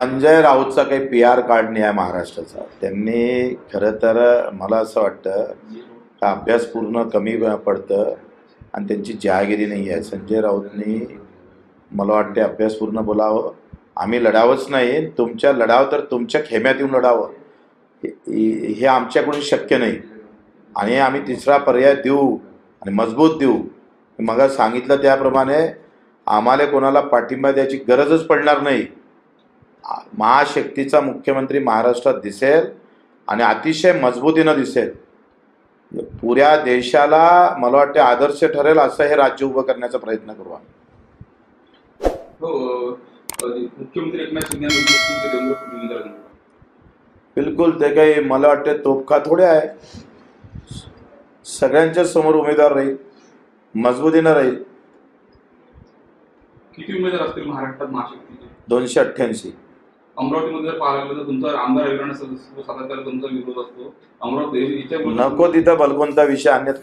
संजय राऊतचा काही PR card नाही आहे महाराष्ट्राचा. त्यांनी खरं तर मला असं वाटतं का अभ्यास पूर्ण कमी पडतं आणि त्यांची जहागिरी नाही आहे. संजय राऊतनी मला वाटते अभ्यास पूर्ण बोलावं. आम्ही लढावंच नाही, तुमच्या लढाव तर तुमच्या खेम्यात येऊन लढावं हे आमच्याकडून शक्य नाही. आणि आम्ही तिसरा पर्याय देऊ आणि मजबूत देऊ. मग सांगितलं त्याप्रमाणे आम्हाला कोणाला पाठिंबा द्यायची गरजच पडणार नाही. महाशक्तीचा मुख्यमंत्री महाराष्ट्रात दिसेल आणि अतिशय मजबूतीनं दिसेल. पुऱ्या देशाला मला वाटते आदर्श ठरेल असं हे राज्य उभं करण्याचा प्रयत्न करू आम्ही. मुख्यमंत्री एकनाथ शिंदे आणि उपमुख्यमंत्री देवेंद्र फडणवीस बिलकुल ते काही मला वाटते तोफखा थोडे आहे. सगळ्यांच्या समोर उमेदवार राहील, मजबूतीनं राहील. किती उमेदवार असतील महाराष्ट्रात महाशक्तीचे? 288. अमरावतीमध्ये जर पाहायला गेलं तर तुमचा आमदार अभिराण सातत्याने तुमचा विरोध असतो. अमरावती नको तिथं बलवंता विषय आणण्यात